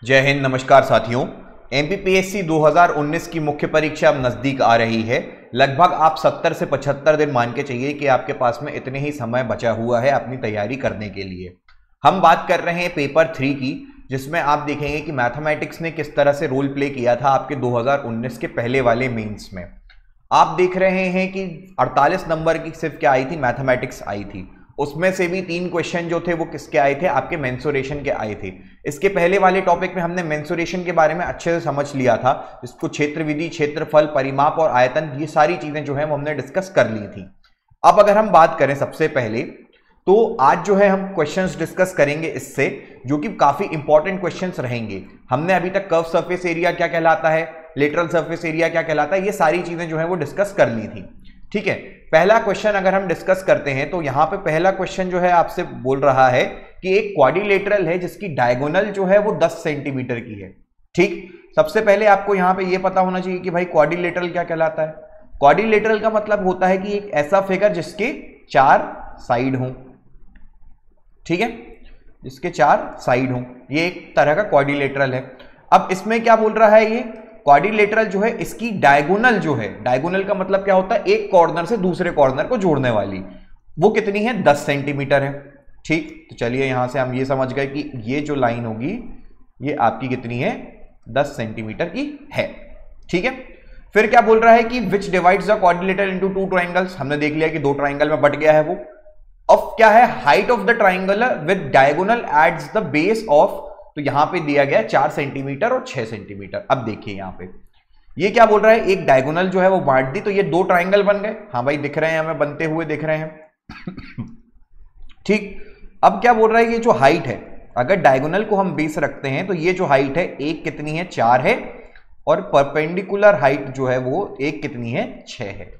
जय हिंद। नमस्कार साथियों। एमपीपीएससी 2019 की मुख्य परीक्षा अब नजदीक आ रही है। लगभग आप 70 से 75 दिन मान के चाहिए कि आपके पास में इतने ही समय बचा हुआ है अपनी तैयारी करने के लिए। हम बात कर रहे हैं पेपर 3 की, जिसमें आप देखेंगे कि मैथमेटिक्स ने किस तरह से रोल प्ले किया था आपके 2019 के पहले वाले मेंस में। आप देख रहे हैं कि 48 नंबर की सिर्फ क्या आई थी, मैथमेटिक्स आई थी। उसमें से भी 3 क्वेश्चन जो थे वो किसके आए थे, आपके मेंसुरेशन के आए थे। इसके पहले वाले टॉपिक में हमने मेंसुरेशन के बारे में अच्छे से समझ लिया था। इसको क्षेत्र विधि, क्षेत्रफल, परिमाप और आयतन, ये सारी चीजें जो है वो हमने डिस्कस कर ली थी। अब अगर हम बात करें सबसे पहले, तो आज जो है हम क्वेश्चंस डिस्कस करेंगे इससे, जो कि काफी इंपॉर्टेंट क्वेश्चंस रहेंगे। हमने अभी तक कर्व सरफेस एरिया क्या कहलाता है, लेटरल सरफेस एरिया क्या कहलाता है, ये सारी चीजें जो है वो डिस्कस कर ली थी। ठीक है, पहला क्वेश्चन अगर हम डिस्कस करते हैं तो यहां पे पहला क्वेश्चन जो है आपसे बोल रहा है कि एक क्वाड्रिलेटरल है जिसकी डायगोनल जो है वो 10 सेंटीमीटर की है। ठीक, सबसे पहले आपको यहां पे ये पता होना चाहिए कि भाई क्वाड्रिलेटरल क्या कहलाता है। क्वाड्रिलेटरल का मतलब होता है कि एक ऐसा फिगर जिसके 4 साइड हों। ठीक है, जिसके 4 साइड हों, ये एक तरह का क्वाड्रिलेटरल है। अब इसमें क्या बोल रहा है, ये क्वाड्रिलेटरल जो है इसकी डायगोनल जो है, डायगोनल का मतलब क्या होता है, एक कॉर्नर से दूसरे कॉर्नर को जोड़ने वाली, वो कितनी है, 10 सेंटीमीटर है। ठीक, तो चलिए यहां से हम ये समझ गए कि ये जो लाइन होगी ये आपकी कितनी है, 10 सेंटीमीटर की है। ठीक है, फिर क्या बोल रहा है कि विच divides the quadrilateral into 2 triangles. हमने देख लिया कि 2 ट्राइंगल में बट गया है वो। अब क्या है, height of the triangle with diagonal adds the base of, तो यहां पे दिया गया 4 सेंटीमीटर और 6 सेंटीमीटर। अब देखिए यहां पे ये क्या बोल रहा है, एक डायगोनल जो है वो बांट दी, तो ये 2 ट्राइंगल बन गए। हाँ भाई, दिख रहे हैं हमें, बनते हुए दिख रहे हैं। ठीक, अब क्या बोल रहा है, ये जो हाइट है, अगर डायगोनल को हम बेस रखते हैं तो ये जो हाइट है एक कितनी है, 4 है, और परपेंडिकुलर हाइट जो है वो एक कितनी है, 6 है।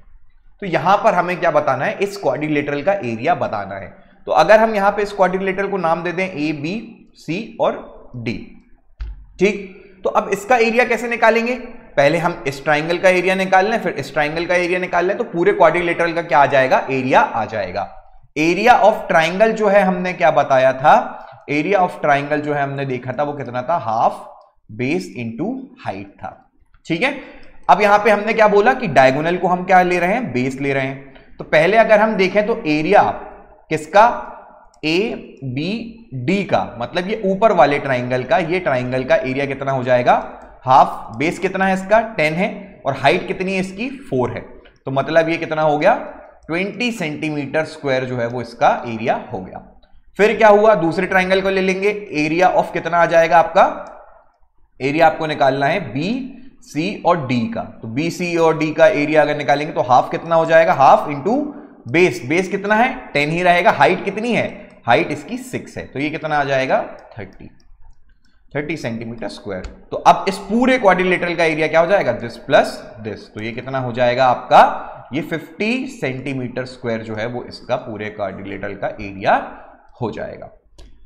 तो यहां पर हमें क्या बताना है, इस क्वाड्रिलेटरल का एरिया बताना है। तो अगर हम यहां पे इस क्वाड्रिलेटरल को नाम दे दें ए, बी, सी और डी। ठीक, तो अब इसका एरिया कैसे निकालेंगे, पहले हम इस ट्राइंगल का एरिया निकाल लें, फिर इस ट्राइंगल का एरिया निकाल लें, तो पूरे क्वाड्रिलेटरल का क्या आ जाएगा, एरिया आ जाएगा। एरिया ऑफ ट्राइंगल जो है हमने क्या बताया था, एरिया ऑफ ट्राइंगल जो है हमने देखा था वो कितना था, हाफ बेस इंटू हाइट था। ठीक है, अब यहां पे हमने क्या बोला कि डायगोनल को हम क्या ले रहे हैं, बेस ले रहे हैं। तो पहले अगर हम देखें तो एरिया किसका, ए बी डी का, मतलब ये ऊपर वाले ट्राइंगल का, ये ट्राइंगल का एरिया कितना हो जाएगा, हाफ। बेस कितना है इसका, 10 है, और हाइट कितनी है इसकी, 4 है। तो मतलब ये कितना हो गया, 20 सेंटीमीटर स्क्वायर जो है वो इसका एरिया हो गया। फिर क्या हुआ, दूसरे ट्राइंगल को ले लेंगे, एरिया ऑफ कितना आ जाएगा आपका, एरिया आपको निकालना है बी सी और डी का। तो बी सी और डी का एरिया अगर निकालेंगे तो हाफ कितना हो जाएगा, हाफ इंटू बेस, बेस कितना है, 10 ही रहेगा। हाइट कितनी है, हाइट इसकी 6 है, तो ये कितना आ जाएगा, 30 सेंटीमीटर स्क्वायर। तो अब इस पूरे क्वाड्रिलेटरल का एरिया क्या हो जाएगा, दिस प्लस दिस, तो ये कितना हो जाएगा आपका, ये 50 सेंटीमीटर स्क्वायर जो है वो इसका पूरे क्वाड्रिलेटरल का एरिया हो जाएगा।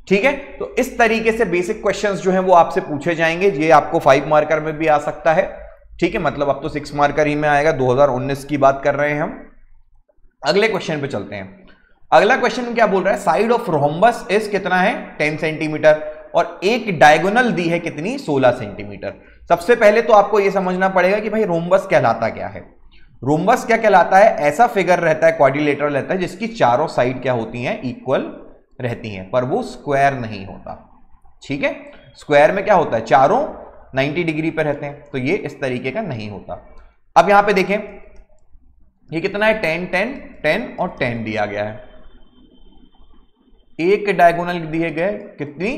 ठीक है, तो इस तरीके से बेसिक क्वेश्चंस जो हैं वो आपसे पूछे जाएंगे। ये आपको 5 मार्कर में भी आ सकता है। ठीक है, मतलब अब तो 6 मार्कर ही में आएगा। 2019 की बात कर रहे हैं हम। अगले क्वेश्चन पे चलते हैं। अगला क्वेश्चन क्या बोल रहा है, साइड ऑफ रोम्बस इज कितना है, 10 सेंटीमीटर, और एक डायगोनल दी है कितनी, 16 सेंटीमीटर। सबसे पहले तो आपको यह समझना पड़ेगा कि भाई रोम्बस कहलाता क्या है। रोम्बस क्या कहलाता है, ऐसा फिगर रहता है, क्वाड्रिलेटरल रहता है जिसकी चारों साइड क्या होती हैं, इक्वल रहती हैं, पर वो स्क्वायर नहीं होता। ठीक है, स्क्वायर में क्या होता है, चारों 90 डिग्री पर रहते हैं, तो ये इस तरीके का नहीं होता। अब यहां पे देखें, ये कितना है, 10 10 10 और 10 दिया गया है। एक डायगोनल दिए गए कितनी,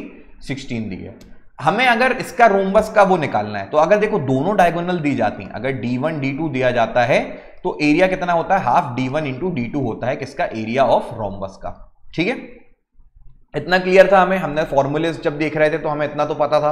16 दी है। हमें अगर इसका रोम्बस का वो निकालना है, तो अगर देखो दोनों डायगोनल दी जाती हैं, अगर D1 D2 दिया जाता है तो एरिया कितना होता है, हाफ D1 इंटू D2 होता है किसका, एरिया ऑफ रोम्बस का। ठीक है, इतना क्लियर था हमें, हमने फॉर्मूलेज जब देख रहे थे तो हमें इतना तो पता था।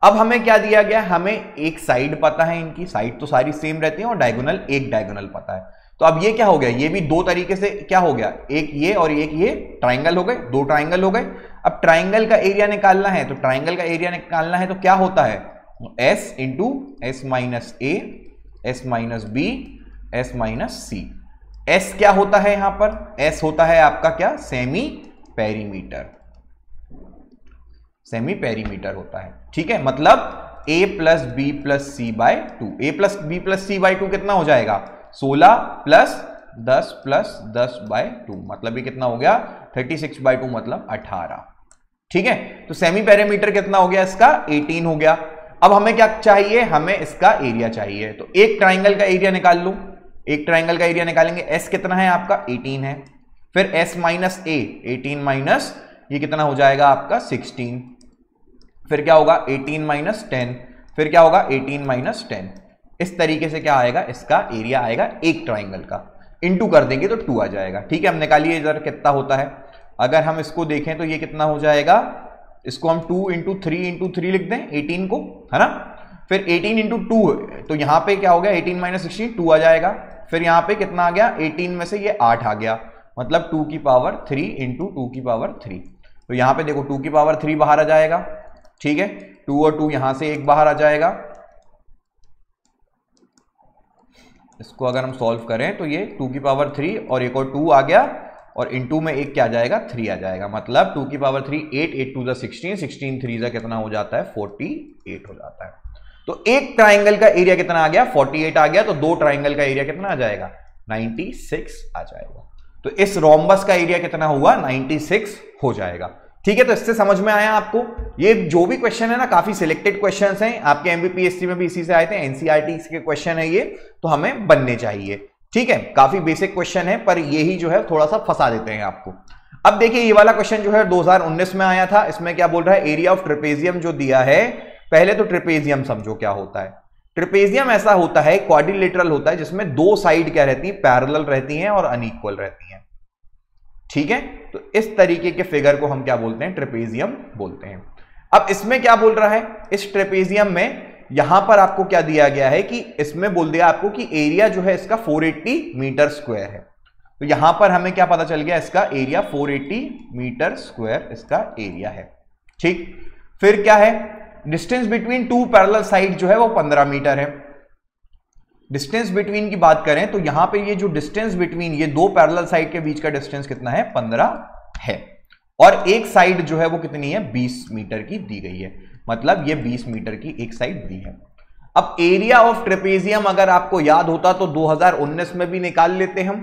अब हमें क्या दिया गया, हमें एक साइड पता है, इनकी साइड तो सारी सेम रहती है, और डायगोनल, एक डायगोनल पता है। तो अब ये क्या हो गया, ये भी 2 तरीके से क्या हो गया, एक ये और एक ये ट्राइंगल हो गए, 2 ट्राइंगल हो गए। अब ट्राइंगल का एरिया निकालना है, तो ट्राइंगल का एरिया निकालना है तो क्या होता है, S into S minus A, S minus B, S minus C. S क्या होता है यहां पर, एस होता है आपका क्या, सेमी पेरीमीटर। सेमी पेरीमीटर होता है। ठीक है, मतलब a plus B plus C by 2, a plus B plus C by 2 कितना हो जाएगा 16 प्लस 10 प्लस 10 बाय 2, मतलब ये कितना हो गया 36 बाय 2 मतलब 18। ठीक है, तो सेमी पेरीमीटर कितना हो गया इसका 18 हो गया। अब हमें क्या चाहिए, हमें इसका एरिया चाहिए, तो एक ट्राइंगल का एरिया निकाल लो। एक ट्राइंगल का एरिया निकालेंगे, s कितना है आपका 18 है, फिर s माइनस ए 18 माइनस ये कितना हो जाएगा आपका 16, फिर क्या होगा 18 माइनस 10, फिर क्या होगा 18 माइनस 10। इस तरीके से क्या आएगा इसका एरिया आएगा एक ट्राइंगल का, इनटू कर देंगे तो 2 आ जाएगा। ठीक है, हम निकालिए इधर कितना होता है। अगर हम इसको देखें तो ये कितना हो जाएगा, इसको हम 2 इंटू 3 लिख दें 18 को, है ना, फिर 18 इंटू 2, तो यहां पे क्या हो गया 18 माइनस 16 2 आ जाएगा, फिर यहां पे कितना आ गया 18 में से ये 8 आ गया, मतलब 2 की पावर 3 इंटू 2 की पावर 3। तो यहां पे देखो 2 की पावर 3 बाहर आ जाएगा। ठीक है, 2 और 2 यहां से एक बाहर आ जाएगा। इसको अगर हम सॉल्व करें तो ये 2 की पावर 3 और एक और 2 आ गया, और इनटू में एक क्या आ जाएगा 3 आ जाएगा, मतलब 2 की पावर 3 8, 8 टू 16, 16 3 जा कितना हो जाता है 48 हो जाता है। तो एक ट्राइंगल का एरिया कितना आ गया 48 आ गया, तो दो ट्राइंगल का एरिया कितना आ जाएगा 96 आ जाएगा। तो इस रोम्बस का एरिया कितना हुआ 96 हो जाएगा। ठीक है, तो इससे समझ में आया आपको, ये जो भी क्वेश्चन है ना काफी सिलेक्टेड क्वेश्चंस हैं, आपके एमपीपीएससी में भी इसी से आए थे, एनसीईआरटी के क्वेश्चन है ये, तो हमें बनने चाहिए। ठीक है, काफी बेसिक क्वेश्चन है, पर यही जो है थोड़ा सा फंसा देते हैं आपको। अब देखिए ये वाला क्वेश्चन जो है 2019 में आया था, इसमें क्या बोल रहा है, एरिया ऑफ ट्रेपेजियम जो दिया है, पहले तो ट्रेपेजियम समझो क्या होता है। ट्रेपेजियम ऐसा होता है, क्वाड्रिलेटरल होता है, जिसमें दो साइड क्या रहती है पैरेलल रहती हैं और अनइक्वल रहती हैं। ठीक है, तो इस तरीके के फिगर को हम क्या बोलते हैं ट्रेपेजियम बोलते हैं। अब इसमें क्या बोल रहा है, इस ट्रेपेजियम में यहां पर आपको क्या दिया गया है कि इसमें बोल दिया आपको कि एरिया जो है इसका 480 मीटर स्क्वायर है। तो यहां पर हमें क्या पता चल गया, इसका एरिया 480 मीटर स्क्वायर इसका एरिया है। ठीक, फिर क्या है, distance between two parallel side जो है वो 15 मीटर है। डिस्टेंस बिटवीन की बात करें तो यहां पे ये जो डिस्टेंस बिटवीन ये दो पैरेलल साइड के बीच का डिस्टेंस कितना है 15 है, और एक साइड जो है वो कितनी है 20 मीटर की दी गई है, मतलब ये 20 मीटर की एक साइड दी है। अब एरिया ऑफ ट्रेपेजियम अगर आपको याद होता तो 2019 में भी निकाल लेते हम।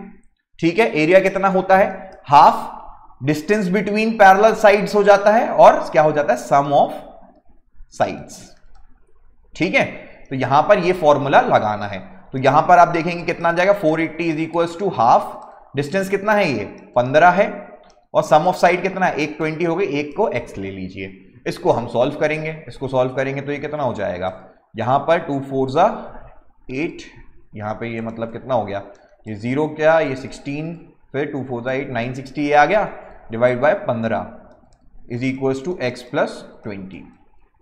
ठीक है, एरिया कितना होता है, half distance between parallel sides हो जाता है, और क्या हो जाता है सम ऑफ साइड्स। ठीक है, तो यहां पर ये फॉर्मूला लगाना है। तो यहां पर आप देखेंगे कितना आ जाएगा 480 is equals to half, distance कितना है ये 15 है, और सम ऑफ साइड कितना है 120 हो गई, एक को x ले लीजिए। इसको हम सॉल्व करेंगे, इसको सॉल्व करेंगे तो ये कितना हो जाएगा, यहां पर 2 4 जा 8, यहां पे ये मतलब कितना हो गया, ये 0 क्या ये 16, फिर 2 4 जा 8 960 ये आ गया, divide by 15 is equals to x plus 20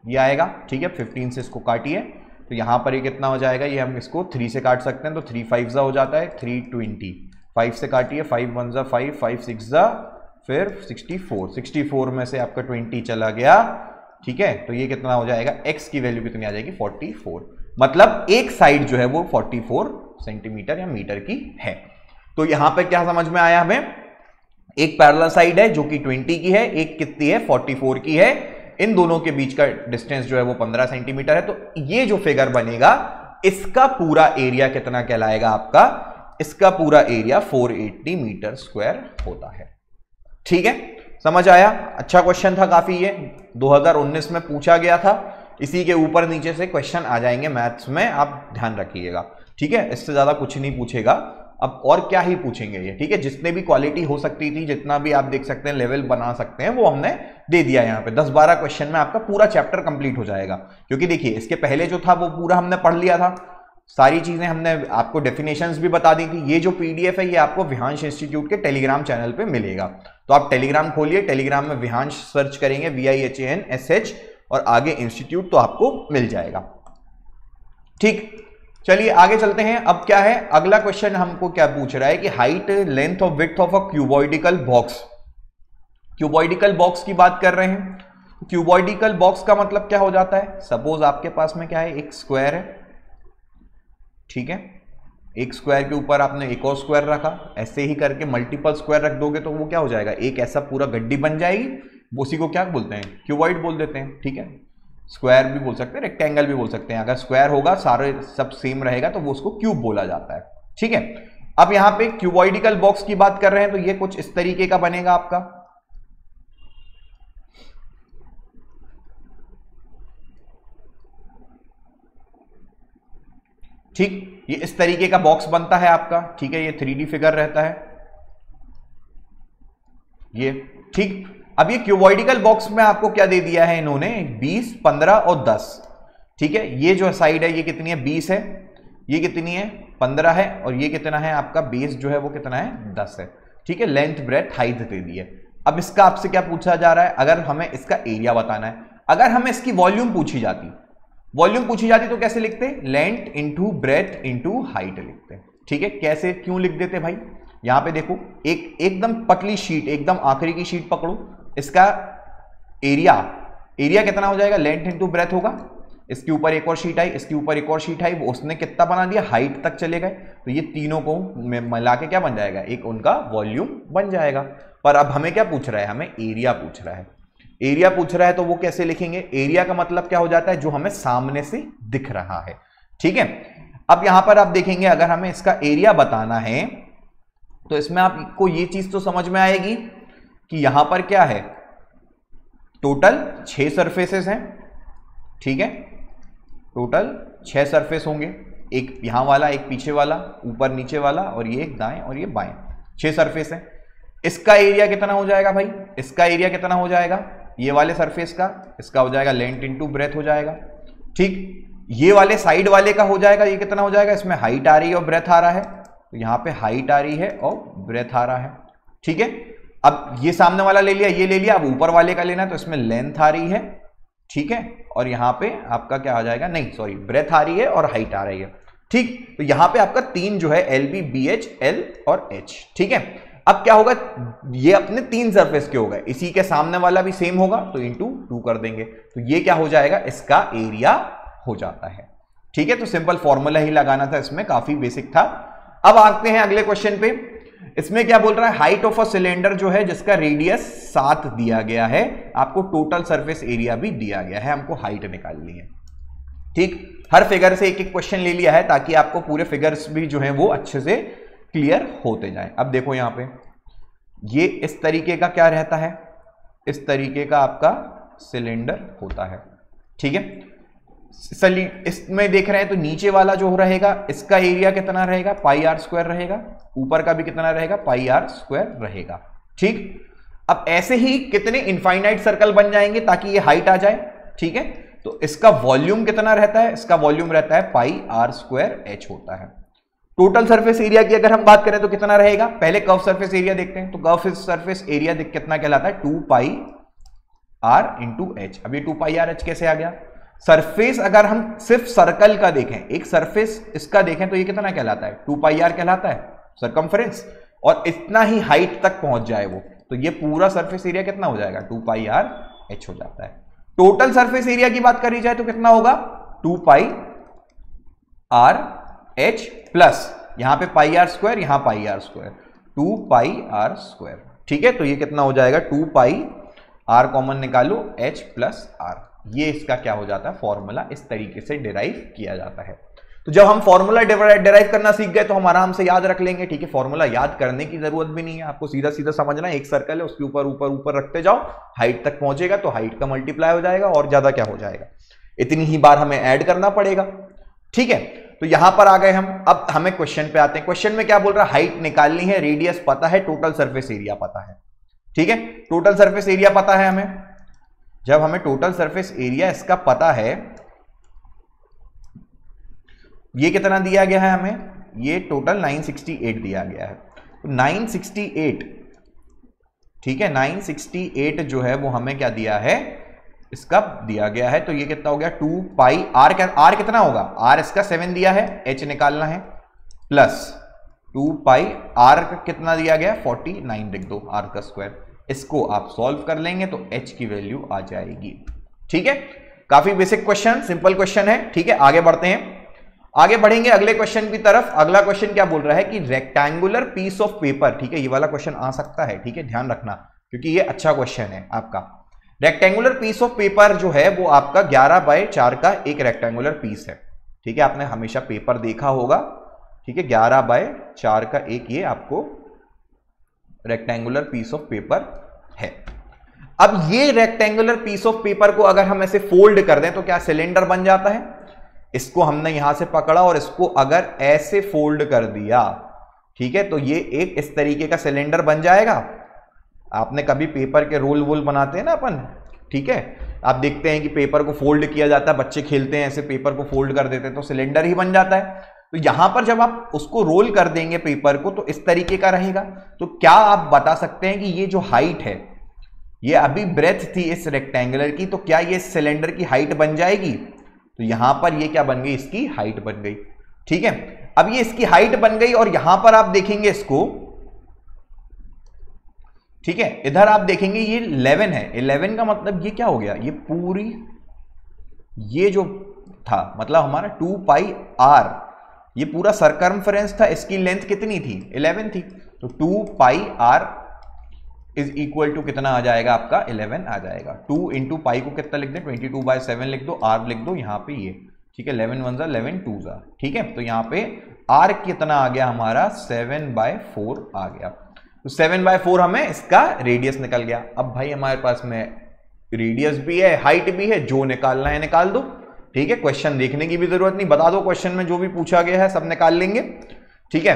ये आएगा। ठीक है, 15 से इसको काटिए तो यहां पर ये कितना हो जाएगा, ये हम इसको 3 से काट सकते हैं, तो 3 5 जा हो जाता है 320, 5 से काटिए 5 1 जा 5, 5 6 जा फिर 64, 64 में से आपका 20 चला गया। ठीक है, तो ये कितना हो जाएगा, x की वैल्यू कितनी आ जाएगी 44, मतलब एक साइड जो है वो 44 सेंटीमीटर या मीटर की है। तो यहां पे क्या समझ में आया हमें, एक पैरेलल साइड है जो कि 20 की है, एक कितनी है 44 की है, इन दोनों के बीच का डिस्टेंस जो है वो 15 सेंटीमीटर है। तो ये जो फिगर बनेगा इसका पूरा एरिया कितना कहलाएगा आपका, इसका पूरा एरिया 480 मीटर स्क्वायर होता है। ठीक है, समझ आया, अच्छा क्वेश्चन था काफी, ये 2019 में पूछा गया था, इसी के ऊपर नीचे से क्वेश्चन आ जाएंगे मैथ्स में, आप ध्यान रखिएगा। ठीक है, इससे ज्यादा कुछ नहीं पूछेगा, अब और क्या ही पूछेंगे ये। ठीक है, जितने भी क्वालिटी हो सकती थी, जितना भी आप देख सकते हैं लेवल बना सकते हैं, वो हमने दे दिया। यहाँ पे 10-12 क्वेश्चन में आपका पूरा चैप्टर कंप्लीट हो जाएगा, क्योंकि देखिए इसके पहले जो था वो पूरा हमने पढ़ लिया था, सारी चीजें हमने आपको डेफिनेशंस भी बता दी थी। ये जो पीडीएफ है ये आपको विहांश इंस्टीट्यूट के टेलीग्राम चैनल पे मिलेगा, तो आप टेलीग्राम खोलिए, टेलीग्राम में विहांश सर्च करेंगे VIHANSH और आगे इंस्टीट्यूट, तो आपको मिल जाएगा। ठीक, चलिए आगे चलते हैं। अब क्या है, अगला क्वेश्चन हमको क्या पूछ रहा है कि height length of width of a cuboidical box. Cuboidical box की बात कर रहे हैं। क्यूबॉइडिकल बॉक्स का मतलब क्या हो जाता है, सपोज आपके पास में क्या है, एक स्क्वायर है। ठीक है, एक स्क्वायर के ऊपर आपने एक और स्क्वायर रखा, ऐसे ही करके मल्टीपल स्क्वायर रख दोगे तो वो क्या हो जाएगा, एक ऐसा पूरा गड्डी बन जाएगी, उसी को क्या बोलते हैं, क्यूबॉइड बोल देते हैं, ठीक है। स्क्वायर भी बोल सकते हैं, रेक्टेंगल भी बोल सकते हैं। अगर स्क्वायर होगा सारे सब सेम रहेगा तो वो उसको क्यूब बोला जाता है, ठीक है। अब यहां पे क्यूबॉइडिकल बॉक्स की बात कर रहे हैं तो ये कुछ इस तरीके का बनेगा आपका, ठीक। ये इस तरीके का बॉक्स बनता है आपका, ठीक है। ये 3D फिगर रहता है ये, ठीक। अब ये क्यूबॉइडिकल बॉक्स में आपको क्या दे दिया है इन्होंने, 20, 15 और 10, ठीक है। ये जो साइड है ये कितनी है, 20 है, ये कितनी है, 15 है, और ये कितना है आपका बेस जो है वो कितना है, 10 है, ठीक है। लेंथ ब्रेथ हाइट दे दी है। अब इसका आपसे क्या पूछा जा रहा है, अगर हमें इसका एरिया बताना है। अगर हमें इसकी वॉल्यूम पूछी जाती तो कैसे लिखते, length into breadth into height लिखते, ठीक है। कैसे क्यों लिख देते भाई, यहां पे देखो एकदम पतली शीट, एकदम आखिरी की शीट पकड़ो, इसका एरिया कितना हो जाएगा, लेंथ इंटू ब्रेथ होगा। इसके ऊपर एक और शीट आई, इसके ऊपर एक और शीट आई, वो उसने कितना बना दिया, हाइट तक चले गए, तो ये तीनों को मिला के क्या बन जाएगा, एक उनका वॉल्यूम बन जाएगा। पर अब हमें क्या पूछ रहा है, हमें एरिया पूछ रहा है। एरिया पूछ रहा है तो वो कैसे लिखेंगे, एरिया का मतलब क्या हो जाता है, जो हमें सामने से दिख रहा है, ठीक है। अब यहां पर आप देखेंगे अगर हमें इसका एरिया बताना है तो इसमें आपको ये चीज तो समझ में आएगी कि यहां पर क्या है, टोटल 6 सरफेसेस हैं, ठीक है। टोटल 6 सरफेस होंगे, एक यहां वाला, एक पीछे वाला, ऊपर नीचे वाला, और ये एक दाएं और ये बाएं, 6 सरफेस हैं। इसका एरिया कितना हो जाएगा भाई, इसका एरिया कितना हो जाएगा, ये वाले सरफेस का, इसका हो जाएगा लेंथ इंटू ब्रेथ हो जाएगा, ठीक। ये वाले साइड वाले का हो जाएगा, ये कितना हो जाएगा, इसमें हाइट आ रही है और ब्रेथ आ रहा है, तो यहां पे हाइट आ रही है और ब्रेथ आ रहा है, ठीक है। अब ये सामने वाला ले लिया, ये ले लिया, अब ऊपर वाले का लेना है तो इसमें लेंथ आ रही है, ठीक है, और यहां पे आपका क्या आ जाएगा, नहीं सॉरी, ब्रेथ आ रही है और हाइट आ रही है, ठीक। तो यहां पे आपका 3 जो है LB, BH, L और H, ठीक है। अब क्या होगा, ये अपने 3 सरफेस के हो गए, इसी के सामने वाला भी सेम होगा तो इंटू 2 कर देंगे, तो ये क्या हो जाएगा, इसका एरिया हो जाता है, ठीक है। तो सिंपल फॉर्मूला ही लगाना था, इसमें काफी बेसिक था। अब आते हैं अगले क्वेश्चन पे। इसमें क्या बोल रहा है, हाइट ऑफ अ सिलेंडर जो है जिसका रेडियस 7 दिया गया है, आपको टोटल सरफेस एरिया भी दिया गया है, हमको हाइट निकालनी है, ठीक। हर फिगर से एक एक क्वेश्चन ले लिया है ताकि आपको पूरे फिगर्स भी जो है वो अच्छे से क्लियर होते जाए। अब देखो यहां पे ये इस तरीके का क्या रहता है, इस तरीके का आपका सिलेंडर होता है, ठीक है। इसमें देख रहे हैं तो नीचे वाला जो रहेगा इसका एरिया कितना रहेगा, πr² रहेगा, ऊपर का भी कितना रहेगा, πr² रहेगा, ठीक। अब ऐसे ही कितने इनफाइनाइट सर्कल बन जाएंगे ताकि ये हाइट आ जाए, ठीक है। तो इसका वॉल्यूम कितना रहता है, इसका वॉल्यूम रहता है πr²h होता है। टोटल सरफेस एरिया की अगर हम बात करें तो कितना रहेगा, पहले कर्व सरफेस एरिया देखते हैं, तो कर्व सरफेस एरिया कितना कहलाता है, 2πr × h। अब ये 2πr/h कैसे आ गया, सरफेस अगर हम सिर्फ सर्कल का देखें, एक सरफेस इसका देखें तो ये कितना कहलाता है, 2πr कहलाता है सरकमफ्रेंस, और इतना ही हाइट तक पहुंच जाए वो, तो ये पूरा सरफेस एरिया कितना हो जाएगा, 2πr/h हो जाता है। टोटल सरफेस एरिया की बात करी जाए तो कितना होगा, 2πr/h प्लस यहां पे πr², यहां πr², 2πr², ठीक है। तो ये कितना हो जाएगा, 2πr कॉमन निकालो, h प्लस r, ये इसका क्या हो जाता है, फॉर्मूला इस तरीके से डिराइव किया जाता है। तो जब हम फॉर्मूला डिराइव करना सीख गए तो हम आराम से याद रख लेंगे, ठीक है। फॉर्मूला याद करने की जरूरत भी नहीं है, आपको सीधा सीधा समझना है, एक सर्कल है उसके ऊपर ऊपर ऊपर रखते जाओ, हाइट तक पहुंचेगा तो हाइट का मल्टीप्लाई हो जाएगा और ज्यादा क्या हो जाएगा, इतनी ही बार हमें ऐड करना पड़ेगा, ठीक है। तो यहां पर आ गए हम। अब हमें क्वेश्चन पे आते हैं। क्वेश्चन में क्या बोल रहा है, हाइट निकालनी है, रेडियस पता है, टोटल सरफेस एरिया पता है, ठीक है। टोटल सरफेस एरिया पता है हमें, जब हमें टोटल सरफेस एरिया इसका पता है, ये कितना दिया गया है हमें, ये टोटल 968 दिया गया है, तो 968, ठीक है, 968 जो है वो हमें क्या दिया है, इसका दिया गया है, तो ये कितना हो गया, 2πr, r कितना होगा, r इसका 7 दिया है, h निकालना है, प्लस 2πr कितना दिया गया, 49 लिख दो, r का स्क्वायर, इसको आप सॉल्व कर लेंगे तो h की वैल्यू आ जाएगी, ठीक है। काफी बेसिक क्वेश्चन, सिंपल क्वेश्चन है, ठीक है। आगे बढ़ते हैं, आगे बढ़ेंगे अगले क्वेश्चन की तरफ। अगला क्वेश्चन क्या बोल रहा है कि रेक्टेंगुलर पीस ऑफ पेपर, ठीक है, ये वाला क्वेश्चन आ सकता है, ठीक है, ध्यान रखना, क्योंकि ये अच्छा क्वेश्चन है आपका। रेक्टेंगुलर पीस ऑफ पेपर जो है वो आपका 11/4 का एक रेक्टेंगुलर पीस है। ठीक है, आपने हमेशा पेपर देखा होगा। ठीक है, 11/4 का एक ये आपको रेक्टेंगुलर पीस ऑफ पेपर है। अब ये रेक्टेंगुलर पीस ऑफ पेपर को अगर हम ऐसे फोल्ड कर दें तो क्या सिलेंडर बन जाता है? इसको हमने यहां से पकड़ा और इसको अगर ऐसे फोल्ड कर दिया, ठीक है, तो ये एक इस तरीके का सिलेंडर बन जाएगा। आपने कभी पेपर के रोल वोल बनाते हैं ना अपन, ठीक है, आप देखते हैं कि पेपर को फोल्ड किया जाता है, बच्चे खेलते हैं ऐसे पेपर को फोल्ड कर देते हैं तो सिलेंडर ही बन जाता है। तो यहां पर जब आप उसको रोल कर देंगे पेपर को तो इस तरीके का रहेगा। तो क्या आप बता सकते हैं कि ये जो हाइट है, ये अभी ब्रेथ थी इस रेक्टेंगुलर की, तो क्या ये सिलेंडर की हाइट बन जाएगी? तो यहां पर ये क्या बन गई? इसकी हाइट बन गई। ठीक है, अब ये इसकी हाइट बन गई और यहां पर आप देखेंगे इसको, ठीक है, इधर आप देखेंगे ये 11 है। 11 का मतलब ये क्या हो गया? ये पूरी ये जो था मतलब हमारा 2πr, ये पूरा सरकमफ्रेंस था, इसकी लेंथ कितनी थी? 11 थी। तो 2πr इज इक्वल टू कितना आ जाएगा आपका? 11 आ जाएगा। 2 इंटू पाई को कितना लिख दें? 22/7 लिख दो, r लिख दो यहाँ पे ये, ठीक है, 11 1 ज़ा 11 2 ज़ा, ठीक है। तो यहाँ पे r कितना आ गया हमारा? 7/4 आ गया। तो 7/4 हमें इसका रेडियस निकल गया। अब भाई हमारे पास में रेडियस भी है, हाइट भी है, जो निकालना है निकाल दो। ठीक है, क्वेश्चन देखने की भी जरूरत नहीं, बता दो क्वेश्चन में जो भी पूछा गया है सब निकाल लेंगे। ठीक है,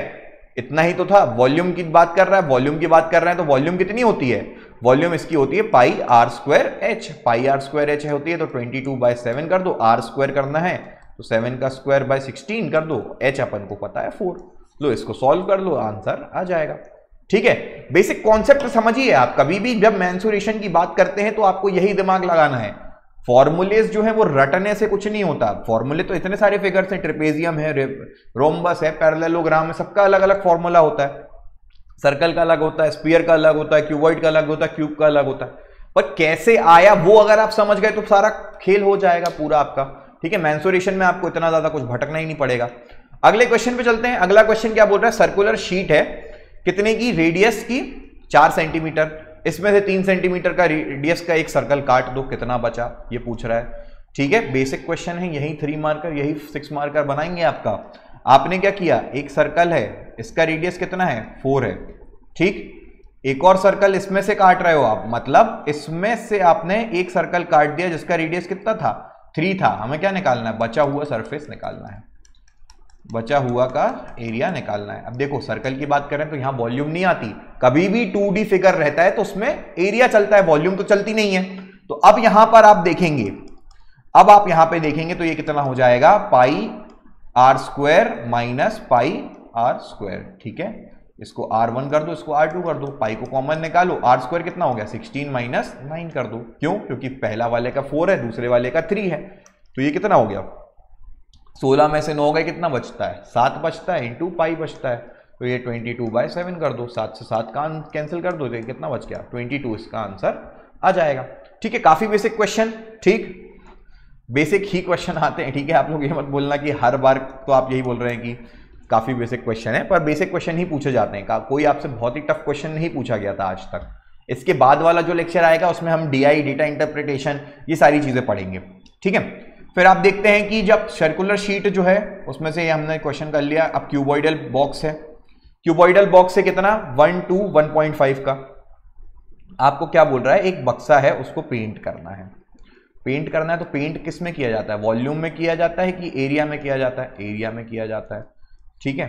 इतना ही तो था। वॉल्यूम की बात कर रहा है, वॉल्यूम की बात कर रहे हैं तो वॉल्यूम कितनी होती है? वॉल्यूम इसकी होती है πr²h, πr²h होती है तो 22/7 कर दो, r² करना है तो 7 का स्क्वायर बाय 16 कर दो, h अपन को पता है 4। लो इसको सॉल्व कर लो, आंसर आ जाएगा। ठीक है, बेसिक कॉन्सेप्ट समझिए आप। कभी भी जब मेंसुरेशन की बात करते हैं तो आपको यही दिमाग लगाना है, फॉर्मूलेज जो है वो रटने से कुछ नहीं होता। फॉर्मूले तो इतने सारे फिगर्स हैं, ट्रेपेजियम है, रोम्बस है, पैरेललोग्राम है, सबका अलग अलग फॉर्मूला होता है। सर्कल का अलग होता है, स्फीयर का अलग होता है, क्यूबॉइड का अलग होता है, क्यूब का अलग होता है। पर कैसे आया वो अगर आप समझ गए तो सारा खेल हो जाएगा पूरा आपका। ठीक है, मेंसुरेशन में आपको इतना ज्यादा कुछ भटकना ही नहीं पड़ेगा। अगले क्वेश्चन पे चलते हैं। अगला क्वेश्चन क्या बोल रहा है? सर्कुलर शीट है, कितने की? रेडियस की 4 सेंटीमीटर, इसमें से 3 सेंटीमीटर का रेडियस का एक सर्कल काट दो, कितना बचा? ये पूछ रहा है। ठीक है, बेसिक क्वेश्चन है, यही 3 मार्कर यही 6 मार्कर बनाएंगे आपका। आपने क्या किया? एक सर्कल है, इसका रेडियस कितना है? 4 है। ठीक, एक और सर्कल इसमें से काट रहे हो आप, मतलब इसमें से आपने एक सर्कल काट दिया जिसका रेडियस कितना था? 3 था। हमें क्या निकालना है? बचा हुआ सरफेस निकालना है, बचा हुआ का एरिया निकालना है। अब देखो सर्कल की बात करें तो यहां वॉल्यूम नहीं आती, कभी भी 2D फिगर रहता है तो उसमें एरिया चलता है, वॉल्यूम तो चलती नहीं है। तो अब यहां पर आप देखेंगे, अब आप यहां पे देखेंगे तो ये कितना हो जाएगा? πr² minus πr²। ठीक है, इसको r1 कर दो, इसको r2 कर दो, पाई को कॉमन निकालो, r² कितना हो गया? 16 माइनस 9 कर दो। क्यों? क्योंकि पहला वाले का 4 है, दूसरे वाले का 3 है। तो ये कितना हो गया? 16 में से 9 गए, कितना बचता है? 7 बचता है, इंटू पाई बचता है। तो ये 22/7 कर दो, 7 से 7 का कैंसिल कर दो, तो कितना बच गया? 22, इसका आंसर आ जाएगा। ठीक है, काफी बेसिक क्वेश्चन। ठीक, बेसिक ही क्वेश्चन आते हैं। ठीक है, आप लोग ये मत बोलना कि हर बार तो आप यही बोल रहे हैं कि काफी बेसिक क्वेश्चन है, पर बेसिक क्वेश्चन ही पूछे जाते हैं। कोई आपसे बहुत ही टफ क्वेश्चन नहीं पूछा गया था आज तक। इसके बाद वाला जो लेक्चर आएगा उसमें हम DI, डेटा इंटरप्रिटेशन, ये सारी चीजें पढ़ेंगे। ठीक है, फिर आप देखते हैं कि जब सर्कुलर शीट जो है उसमें से हमने क्वेश्चन कर लिया। अब क्यूबॉइडल बॉक्स है, क्यूबॉइडल बॉक्स से कितना? 1 to 1.5 का। आपको क्या बोल रहा है? एक बक्सा है, उसको पेंट करना है। पेंट करना है तो पेंट किस में किया जाता है? वॉल्यूम में किया जाता है कि एरिया में किया जाता है? एरिया में किया जाता है। ठीक है,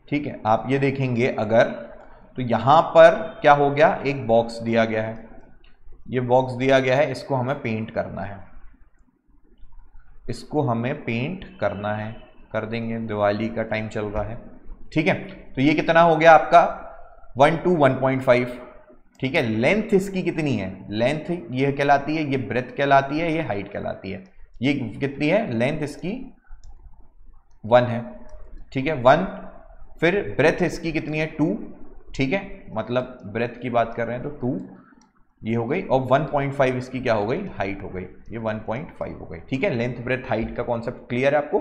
ठीक है, आप ये देखेंगे अगर तो यहां पर क्या हो गया? एक बॉक्स दिया गया है, ये बॉक्स दिया गया है, इसको हमें पेंट करना है, इसको हमें पेंट करना है, कर देंगे। दिवाली का टाइम चल रहा है। ठीक है, तो ये कितना हो गया आपका? 1 to 1.5। ठीक है, लेंथ इसकी कितनी है? लेंथ ये कहलाती है, ये ब्रेथ कहलाती है, ये हाइट कहलाती है। ये कितनी है? लेंथ इसकी 1 है। ठीक है, 1। फिर ब्रेथ इसकी कितनी है? 2। ठीक है, मतलब ब्रेथ की बात कर रहे हैं तो 2 ये हो गई, और 1.5 इसकी क्या हो गई? हाइट हो गई। ये 1.5 हो गई। ठीक है, लेंथ ब्रेथ हाइट का कॉन्सेप्ट क्लियर है आपको?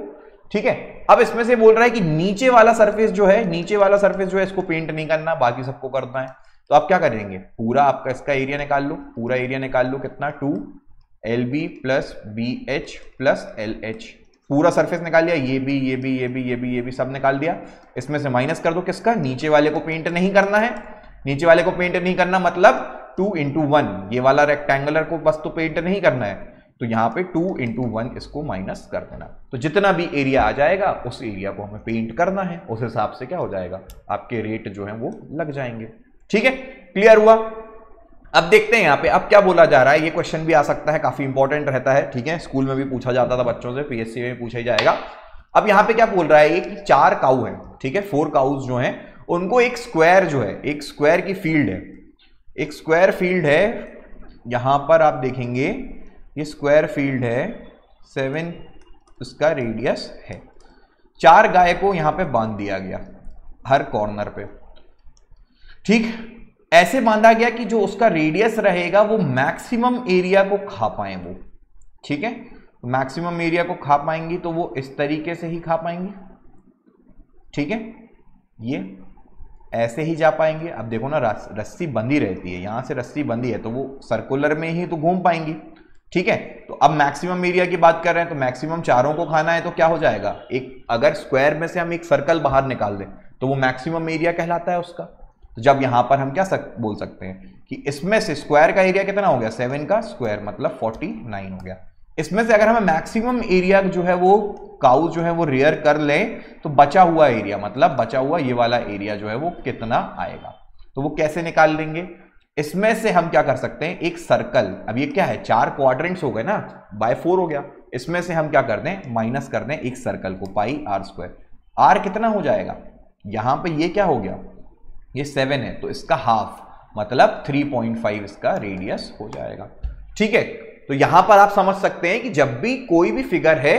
ठीक है। अब इसमें से बोल रहा है कि नीचे वाला सरफेस जो है, नीचे वाला सरफेस जो है इसको पेंट नहीं करना, बाकी सबको करना है। तो आप क्या करेंगे, पूरा आपका इसका एरिया निकाल लो, पूरा एरिया निकाल लो, कितना 2LB plus BH plus LH, पूरा सरफेस निकाल लिया, ये भी ये भी ये भी ये भी ये भी सब निकाल दिया। इसमें से माइनस कर दो किसका, नीचे वाले को पेंट नहीं करना है, नीचे वाले को पेंट नहीं करना मतलब 2 into 1, ये वाला रेक्टेंगुलर को बस तो पेंट नहीं करना है, तो यहाँ पे 2 into 1 इसको माइनस कर देना। तो जितना भी एरिया आ जाएगा उस एरिया को हमें पेंट करना है, उस हिसाब से क्या हो जाएगा, आपके रेट जो है वो लग जाएंगे। ठीक है, क्लियर हुआ। अब देखते हैं यहाँ पे अब क्या बोला जा रहा है, ये क्वेश्चन भी आ सकता है, काफी इंपॉर्टेंट रहता है। ठीक है, स्कूल में भी पूछा जाता था बच्चों से, PSC में पूछा ही जाएगा। अब यहाँ पे क्या बोल रहा है कि 4 काऊ है, ठीक है, 4 काउज जो हैं उनको एक स्क्वायर जो है, एक स्क्वायर की फील्ड है, एक स्क्वायर फील्ड है, यहां पर आप देखेंगे ये स्क्वायर फील्ड है, 7 इसका रेडियस है। 4 गाय को यहां पे बांध दिया गया हर कॉर्नर पे, ठीक, ऐसे बांधा गया कि जो उसका रेडियस रहेगा वो मैक्सिमम एरिया को खा पाए वो। ठीक है, मैक्सिमम एरिया को खा पाएंगी तो वो इस तरीके से ही खा पाएंगी। ठीक है, ये ऐसे ही जा पाएंगे। अब देखो ना, रस्सी बंधी रहती है, यहां से रस्सी बंधी है तो वो सर्कुलर में ही तो घूम पाएंगी। ठीक है, तो अब मैक्सिमम एरिया की बात कर रहे हैं तो मैक्सिमम चारों को खाना है, तो क्या हो जाएगा, एक अगर स्क्वायर में से हम एक सर्कल बाहर निकाल दें तो वो मैक्सिमम एरिया कहलाता है उसका। तो जब यहां पर हम क्या बोल सकते हैं कि इसमें से स्क्वायर का एरिया कितना हो गया, 7 का स्क्वायर मतलब 49 हो गया। इसमें से अगर हमें मैक्सिमम एरिया जो है वो काउ जो है वो रेयर कर ले तो बचा हुआ एरिया, मतलब बचा हुआ ये वाला एरिया जो है वो कितना आएगा, तो वो कैसे निकाल लेंगे। इसमें से हम क्या कर सकते हैं, एक सर्कल, अब ये क्या है, 4 क्वाड्रेंट्स हो गए ना, बाय 4 हो गया। इसमें से हम क्या कर दें, माइनस कर दें एक सर्कल को, पाई आर स्क्वायर। आर कितना हो जाएगा, यहां पे ये क्या हो गया, ये 7 है तो इसका हाफ मतलब 3.5 इसका रेडियस हो जाएगा। ठीक है, तो यहां पर आप समझ सकते हैं कि जब भी कोई भी फिगर है,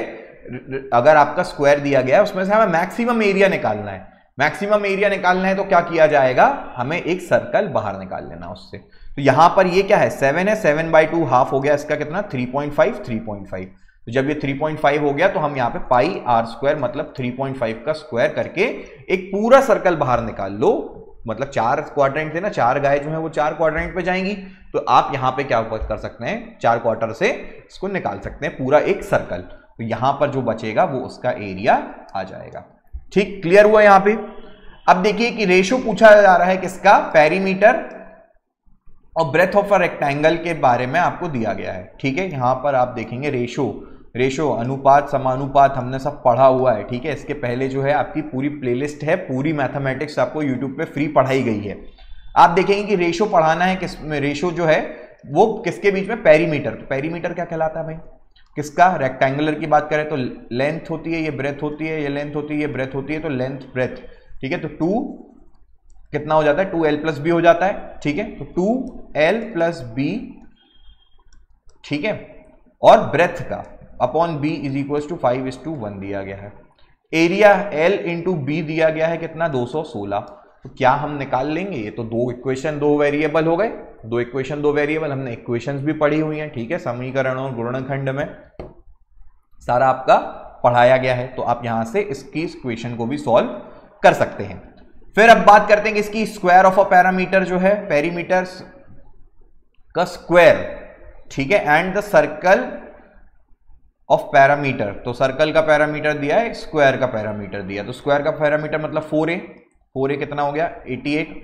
अगर आपका स्क्वायर दिया गया है उसमें से हमें मैक्सिमम एरिया निकालना है, मैक्सिमम एरिया निकालना है तो क्या किया जाएगा, हमें एक सर्कल बाहर निकाल लेना उससे। तो यहां पर ये क्या है, 7 है, 7/2 हाफ हो गया इसका कितना, 3.5। तो जब ये 3.5 हो गया तो हम यहाँ पे पाई आर स्क्वायर मतलब 3.5 का स्क्वायर करके एक पूरा सर्कल बाहर निकाल लो, मतलब 4 क्वाड्रेंट थे ना, 4 गाय जो है वो 4 क्वाड्रेंट पे जाएंगी, तो आप यहां पे क्या कर सकते हैं, 4 क्वार्टर से इसको निकाल सकते हैं पूरा एक सर्कल, तो यहां पर जो बचेगा वो उसका एरिया आ जाएगा। ठीक, क्लियर हुआ यहां पे। अब देखिए कि रेशो पूछा जा रहा है किसका, पेरीमीटर और ब्रेथ ऑफ अ रेक्टेंगल के बारे में आपको दिया गया है। ठीक है, यहां पर आप देखेंगे रेशो अनुपात समानुपात हमने सब पढ़ा हुआ है। ठीक है, इसके पहले जो है आपकी पूरी प्लेलिस्ट है, पूरी मैथमेटिक्स आपको यूट्यूब पे फ्री पढ़ाई गई है। आप देखेंगे कि रेशो पढ़ाना है किस में, रेशो जो है वो किसके बीच में, पेरीमीटर। तो पेरीमीटर क्या कहलाता है भाई, किसका, रेक्टेंगुलर की बात करें तो लेंथ होती है, ये ब्रेथ होती है, ये लेंथ होती है, ये ब्रेथ होती है, तो लेंथ ब्रेथ। ठीक है, तो 2 कितना हो जाता है, 2l + b हो जाता है। ठीक है, तो 2l + b, ठीक है, और ब्रेथ का अपॉन b = 5:1 दिया गया है। एरिया l × b दिया गया है कितना, 216। तो क्या हम निकाल लेंगे, ये तो 2 इक्वेशन 2 वेरिएबल हो गए, 2 इक्वेशन 2 वेरिएबल, हमने इक्वेशंस भी पढ़ी हुई हैं। ठीक है, समीकरण और गुणनखंड में सारा आपका पढ़ाया गया है, तो आप यहां से इसकी इक्वेशन को भी सॉल्व कर सकते हैं। फिर अब बात करते हैं कि इसकी स्क्वायर ऑफ अ पैरामीटर जो है, पेरीमीटर का स्क्वायर, ठीक है, and the circle of parameter. तो सर्कल का पैरामीटर दिया है, स्क्वायर का पैरामीटर दिया, तो स्क्वायर का पैरामीटर मतलब 4a कितना हो गया, 88।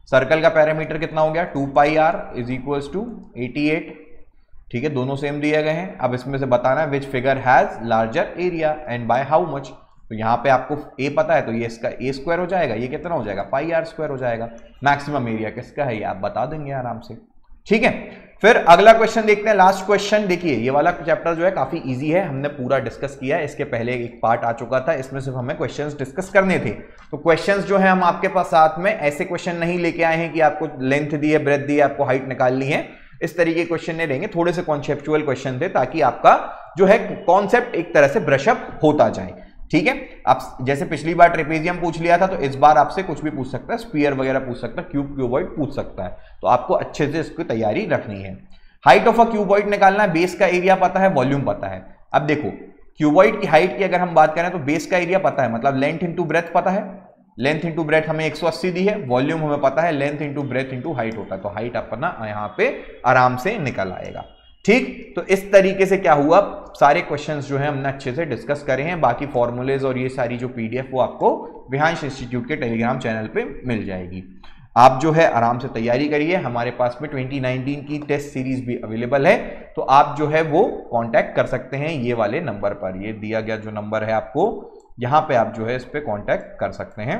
सर्कल का पैरामीटर कितना हो गया, 2πr = 88। ठीक है, दोनों सेम दिए गए हैं। अब इसमें से बताना है which figure has larger area and by how much. तो यहाँ पे आपको a पता है तो ये इसका a² हो जाएगा, ये कितना हो जाएगा, πr² हो जाएगा। मैक्सिमम एरिया किसका है ये आप बता देंगे आराम से। ठीक है, फिर अगला क्वेश्चन देखते हैं, लास्ट क्वेश्चन। देखिए ये वाला चैप्टर जो है काफी इजी है, हमने पूरा डिस्कस किया है, इसके पहले एक पार्ट आ चुका था, इसमें सिर्फ हमें क्वेश्चंस डिस्कस करने थे। तो क्वेश्चंस जो है हम आपके पास साथ में ऐसे क्वेश्चन नहीं लेके आए हैं कि आपको लेंथ दी है, ब्रेथ दी है, आपको हाइट निकालनी है, इस तरीके के क्वेश्चन नहीं रहेंगे, थोड़े से कॉन्सेप्चुअल क्वेश्चन थे ताकि आपका जो है कॉन्सेप्ट एक तरह से ब्रशअप होता जाए। ठीक है, आप जैसे पिछली बार ट्रेपेजियम पूछ लिया था तो इस बार आपसे कुछ भी पूछ सकता है, स्फीयर वगैरह पूछ सकता है, क्यूबॉइड पूछ सकता है, तो आपको अच्छे से इसकी तैयारी रखनी है। हाइट ऑफ अ क्यूबॉइड निकालना है, बेस का एरिया पता है, वॉल्यूम पता है। अब देखो क्यूबॉइड की हाइट की अगर हम बात करें तो बेस का एरिया पता है, मतलब लेंथ इंटू ब्रेथ पता है, लेंथ इंटू ब्रेथ हमें 180 दी है, वॉल्यूम हमें पता है, length into breadth into height होता है, तो हाइट अपना यहाँ पे आराम से निकल आएगा। ठीक, तो इस तरीके से क्या हुआ, सारे क्वेश्चंस जो हैं हमने अच्छे से डिस्कस करे हैं। बाकी फॉर्मूलेज और ये सारी जो पीडीएफ वो आपको विहांश इंस्टीट्यूट के टेलीग्राम चैनल पे मिल जाएगी। आप जो है आराम से तैयारी करिए। हमारे पास में 2019 की टेस्ट सीरीज भी अवेलेबल है, तो आप जो है वो कांटेक्ट कर सकते हैं ये वाले नंबर पर। ये दिया गया जो नंबर है आपको, यहां पे आप जो है इस पे कांटेक्ट कर सकते हैं।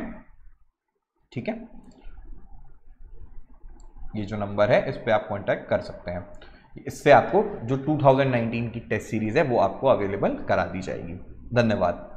ठीक है, ये जो नंबर है इस पे आप कांटेक्ट कर सकते हैं। इससे आपको जो 2019 की टेस्ट सीरीज है वो आपको अवेलेबल करा दी जाएगी। धन्यवाद।